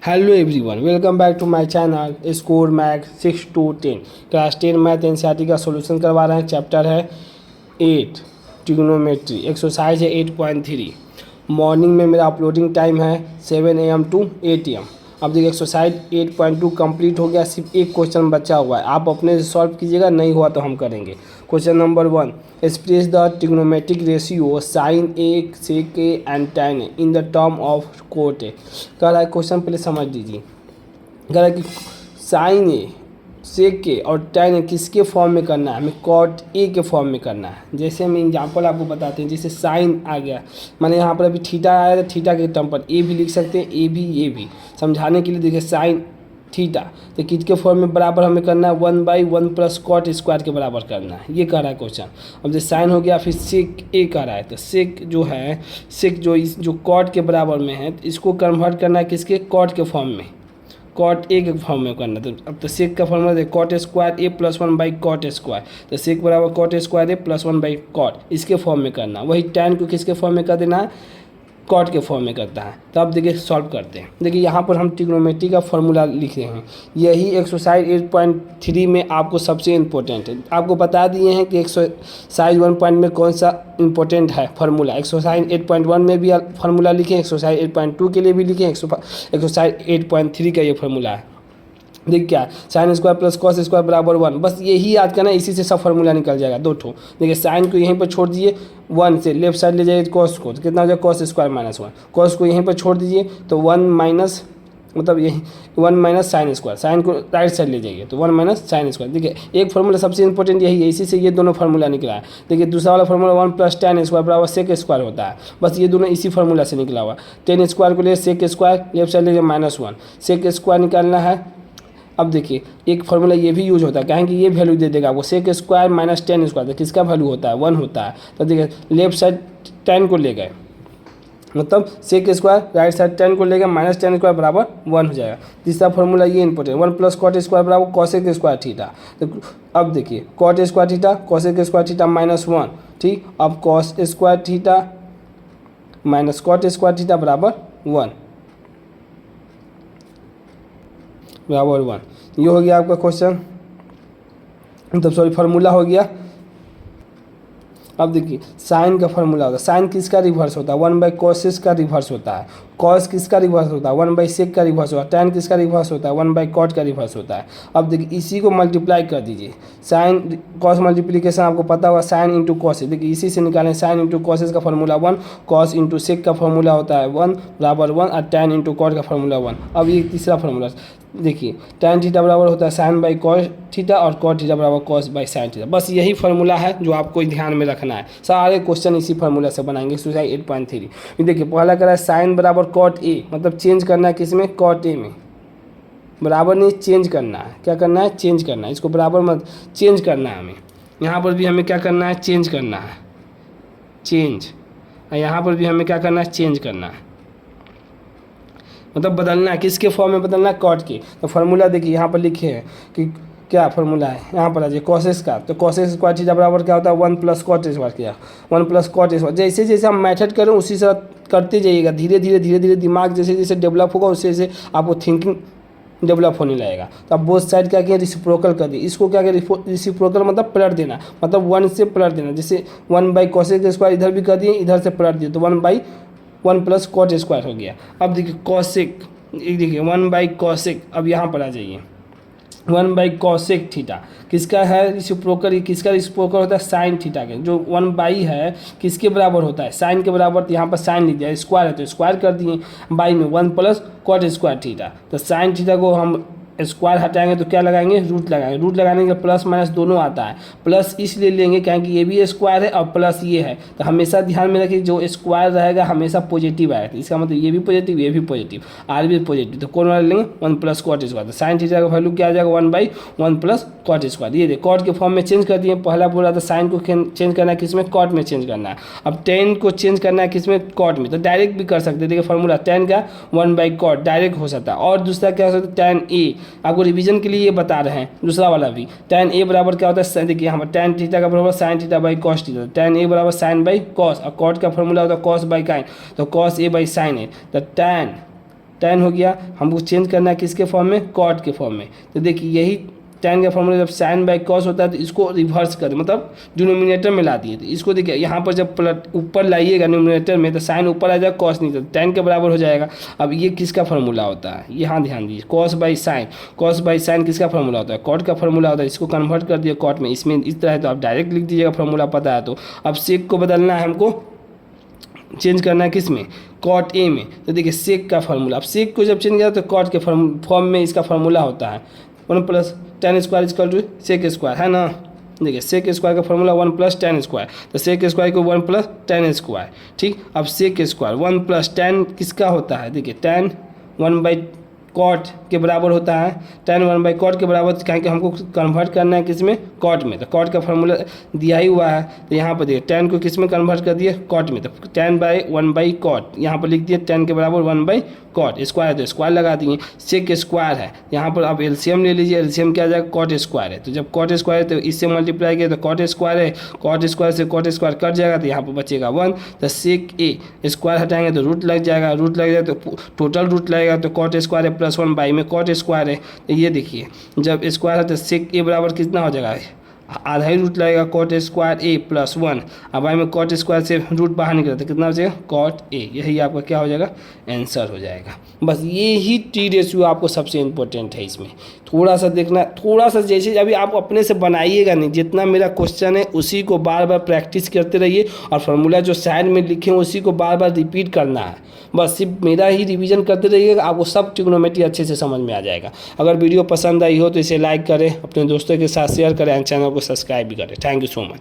Hello everyone, welcome back to my channel score math 6 to 10 class 10 math NCERT का solution करवा रहे हैं। Chapter है 8 ट्रिग्नोमेट्री, एक्सरसाइज है 8.3। मॉर्निंग में मेरा अपलोडिंग टाइम है 7 AM to 8 AM। अब देखिए एक्सरसाइज 8.2 कंप्लीट हो गया, सिर्फ एक क्वेश्चन बचा हुआ है। आप अपने से सॉल्व कीजिएगा, नहीं हुआ तो हम करेंगे। Question number 1, express the trigonometric ratio sine A sec A and tan A in the term of cot A. कह रहा है क्वेश्चन, पहले समझ लीजिए। कह रहा है कि साइन ए सेक ए और tan ए किसके फॉर्म में करना है, हमें कॉट ए के फॉर्म में करना है। जैसे हम एग्जांपल आपको बताते हैं, जैसे साइन आ गया, माने यहाँ पर अभी थीटा आया तो थीटा के टर्म पर ए भी लिख सकते हैं, ए भी समझाने के लिए। देखिए साइन थीटा तो किसके फॉर्म में बराबर हमें करना है, 1/1 प्लस कॉट स्क्वायर के बराबर करना है, ये कह रहा है क्वेश्चन। अब जैसे साइन हो गया, फिर सेक ए कह रहा है, तो सेक जो है, सेक जो कॉट के बराबर में है, तो इसको कन्वर्ट करना है किसके, कॉट के फॉर्म में, कॉट ए के फॉर्म में करना। तो अब तो सेक का फॉर्मूला है cot square A plus 1 by cot square, तो सेक बराबर cot square A plus 1 by cot, इसके फॉर्म में करना। वही टैन को किसके फॉर्म में कर देना है, कॉट के फॉर्म में करता है। तो अब देखिए सॉल्व करते हैं। देखिए यहाँ पर हम ट्रिग्नोमेट्री का फॉर्मूला लिख रहे हैं, यही एक्सरसाइज 8.3 में आपको सबसे इम्पोर्टेंट है। आपको बता दिए हैं कि एक्सरसाइज 1 पॉइंट में कौन सा इंपॉर्टेंट है फार्मूला। एक्सरसाइज 8.1 में भी फार्मूला लिखें, एक्सरसाइज 8.2 के लिए भी लिखें, एक्सरसाइज 8.3 का ये फार्मूला है। देखिए क्या, sine square plus cos square बराबर 1, बस यही याद करना, इसी से सब फार्मूला निकल जाएगा, दो ठो। देखिए साइन को यहीं पर छोड़ दीजिए, 1 से लेफ्ट साइड ले जाइए कॉस को, तो कितना हो जाएगा कॉस स्क्वायर माइनस 1। कॉस को यहीं पर छोड़ दीजिए तो 1 माइनस, मतलब यही 1 माइनस साइन स्क्वायर, साइन को राइट साइड ले जाइए तो 1 माइनस साइन स्क्वायर। देखिए एक फार्मूला सबसे इंपॉर्टेंट यही है, इसी से ये दोनों फार्मूला निकला है। देखिए दूसरा वाला फार्मूला 1 प्लस tan स्क्वायर बराबर सेक स्क्वायर होता है, बस ये दोनों इसी फार्मूला से निकला हुआ। tan स्क्वायर को ले सेक स्क्वायर, लेफ्ट साइड ले -1, सेक स्क्वायर निकालना है। अब देखिए एक फार्मूला ये भी यूज होता है, कहें कि ये वैल्यू दे देगा आपको, sec square minus tan square, तो किसका वैल्यू होता है, 1 होता है। तो देखिए लेफ्ट साइड tan को ले गए, मतलब sec square, right side tan को ले गए, माइनस tan स्क्वायर बराबर 1 हो जाएगा। तीसरा फार्मूला ये इंपॉर्टेंट, 1 प्लस कॉट स्क्वायर बराबर कॉसेक स्क्वायर थीटा। तो अब देखिए cot square theta, cosec square theta -1, ठीक। अब cos square theta minus cot square theta बराबर 1 बराबर 1। ये हो गया आपका क्वेश्चन, मतलब सॉरी फार्मूला हो गया। अब देखिए साइन का फार्मूला होता है, साइन किसका रिवर्स होता है, 1/cos का रिवर्स होता है। कॉस किसका रिवर्स होता है, 1/sec का रिवर्स होता है। टैन किसका रिवर्स होता है, 1/cot का रिवर्स होता है। अब देखिए इसी को मल्टीप्लाई कर दीजिए, साइन कॉस मल्टीप्लीकेशन आपको पता होगा, साइन इंटू कॉस। देखिए इसी से निकालें, साइन इंटू कॉसेस का फार्मूला 1, कॉस इंटू सेक का फार्मूला होता है 1 बराबर 1, और टैन इंटू कॉट का फार्मूला 1। अब ये तीसरा फार्मूला देखिए, tan थीटा बराबर होता है साइन बाई कॉस थीटा, और कॉट थीटा बराबर कॉस बाई साइन थीटा। बस यही फार्मूला है जो आपको ध्यान में रखना है, सारे क्वेश्चन इसी फार्मूला से बनाएंगे। एक्सरसाइज 8.3 देखिए पहला करा है साइन बराबर कॉट ए, मतलब चेंज करना है किस में, कॉट ए में, बराबर नहीं चेंज करना है। क्या करना है, चेंज करना है, इसको बराबर मत चेंज करना है हमें। यहाँ पर भी हमें क्या करना है, चेंज करना है, चेंज। यहाँ पर भी हमें क्या करना है, चेंज करना है, मतलब बदलना है, किसके फॉर्म में बदलना है, कॉट के। तो फार्मूला देखिए यहाँ पर लिखे हैं कि क्या फार्मूला है, यहाँ पर आ जाइए कॉसेस का, तो कॉसेस स्क्वायर थीटा बराबर क्या होता है, 1 प्लस कॉट स्क्वायर किया, 1 प्लस कॉट स्क्वायर। जैसे जैसे हम मेथड करें उसी से करते जाइएगा, धीरे धीरे दिमाग जैसे जैसे डेवलप होगा उससे जैसे आपको थिंकिंग डेवलप होने लगेगा। तो आप बोथ साइड क्या किए, रिसिप्रोकल कर दिए। इसको क्या किया, रिसिप्रोकल मतलब पलट देना, मतलब 1 से पलट देना। जैसे 1/cos स्क्वायर इधर भी कर दिए, इधर से पलट दिए, तो 1/1 प्लस कॉट स्क्वायर हो गया। अब देखिए कॉसेक, देखिए 1/cosec, अब यहाँ पर आ जाइए 1/cosec थीटा किसका है, रिसिप्रोकल, किसका रिसिप्रोकल होता है, साइन थीटा के। जो 1 है किसके बराबर होता है, साइन के बराबर, तो यहाँ पर साइन लिख दिया, स्क्वायर है तो स्क्वायर कर दिए, बाई में 1 प्लस कॉट स्क्वायर थीटा। तो साइन थीटा को हम स्क्वायर हटाएंगे तो क्या लगाएंगे, रूट लगाएंगे। रूट लगाने के प्लस माइनस दोनों आता है, प्लस इसलिए लेंगे क्योंकि ये भी स्क्वायर है और प्लस ये है। तो हमेशा ध्यान में रखिए जो स्क्वायर रहेगा हमेशा पॉजिटिव आएगा, इसका मतलब ये भी पॉजिटिव, ये भी पॉजिटिव, आर भी पॉजिटिव। तो कौन वाला लेंगे, 1 प्लस कॉट स्क्वायर। तो साइन थीटा का वैल्यू क्या आ जाएगा, 1/1 प्लस कॉट स्क्वायर। ये कॉट के फॉर्म में चेंज कर दिए। पहला बोला था साइन को चेंज करना है किस में, कॉट में चेंज करना है। अब tan को चेंज करना है किस में, कॉट में। तो डायरेक्ट भी कर सकते हैं, देखिए फार्मूला tan का 1/cot डायरेक्ट हो सकता है। और दूसरा क्या हो सकता है, tan a, आपको रिवीजन के लिए ये बता रहे हैं। दूसरा वाला भी tan a बराबर क्या होता है, देखिए यहाँ पर tan थीटा का बराबर sine theta by cos theta, tan a बराबर साइन बाई कॉस, और कॉट का फॉर्मूला होता है कॉस बाई काइन, तो कॉस a बाई साइन ए। तो tan tan हो गया, हमको चेंज करना है किसके फॉर्म में, cot के फॉर्म में। तो देखिए यही tan का फॉर्मूला जब sin बाई cos होता है तो इसको रिवर्स कर, मतलब डिनोमिनेटर में ला दिए। तो इसको देखिए यहाँ पर जब ऊपर लाइएगा डिनोमिनेटर में तो sin ऊपर आ जाएगा, cos नीचे, tan के बराबर हो जाएगा। अब ये किसका फार्मूला होता है, यहाँ ध्यान दीजिए, cos बाई sin किसका फार्मूला होता है, cot का फार्मूला होता है। इसको कन्वर्ट कर दिया cot में, इसमें इस तरह है तो आप डायरेक्ट लिख दीजिएगा फार्मूला पता है तो। अब sec को बदलना है हमको, चेंज करना है किस में, cot a में। तो देखिए sec का फार्मूला, अब sec को जब चेंज किया तो cot के फॉर्म में इसका फार्मूला होता है 1 plus tan square equal to sec square, है ना। देखिए sec स्क्वायर का फार्मूला 1 प्लस tan स्क्वायर, तो sec स्क्वायर को 1 प्लस tan स्क्वायर, ठीक। अब sec स्क्वायर 1 प्लस tan किसका होता है, देखिए tan 1 बाई cot के बराबर होता है, tan 1 बाई cot के बराबर, क्योंकि हमको कन्वर्ट करना है किस में, cot में। तो cot का फार्मूला दिया ही हुआ है, तो यहाँ पर देखिए tan को किस में कन्वर्ट कर दिए, cot में। तो tan बाई 1 बाई cot यहाँ पर लिख दिए, tan के बराबर 1 बाई cot, स्क्वायर तो स्क्वायर लगा दिए। sec स्क्वायर है, यहाँ पर आप एलसीएम ले लीजिए, एलसीएम क्या आ जाएगा, cot स्क्वायर है। तो जब cot स्क्वायर है तो इससे मल्टीप्लाई किया तो cot स्क्वायर है, cot स्क्वायर से cot स्क्वायर कट जाएगा तो यहाँ पर बचेगा 1। तो sec a स्क्वायर हटाएंगे तो रूट लग जाएगा, रूट लग जाएगा तो टोटल रूट लगेगा, तो cot स्क्वायर है प्लस 1 बाई में cot स्क्वायर है। तो ये देखिए जब स्क्वायर है तो sec a बराबर कितना हो जाएगा, आधा ही रूट लगेगा, cot स्क्वायर a प्लस 1। अब आई में cot स्क्वायर से रूट बाहर निकला तो कितना हो जाएगा, cot a। यही आपका क्या हो जाएगा, आंसर हो जाएगा। बस ये ही टी रेशियो आपको सबसे इम्पोर्टेंट है। इसमें थोड़ा सा देखना, थोड़ा सा जैसे अभी आप अपने से बनाइएगा नहीं, जितना मेरा क्वेश्चन है उसी को बार बार प्रैक्टिस करते रहिए, और फार्मूला जो साइड में लिखे हैं उसी को बार बार रिपीट करना है। बस सिर्फ मेरा ही रिवीजन करते रहिएगा, आपको सब ट्रिग्नोमेट्री अच्छे से समझ में आ जाएगा। अगर वीडियो पसंद आई हो तो इसे लाइक करें, अपने दोस्तों के साथ शेयर करें, चैनल को सब्सक्राइब भी करें। Thank you so much.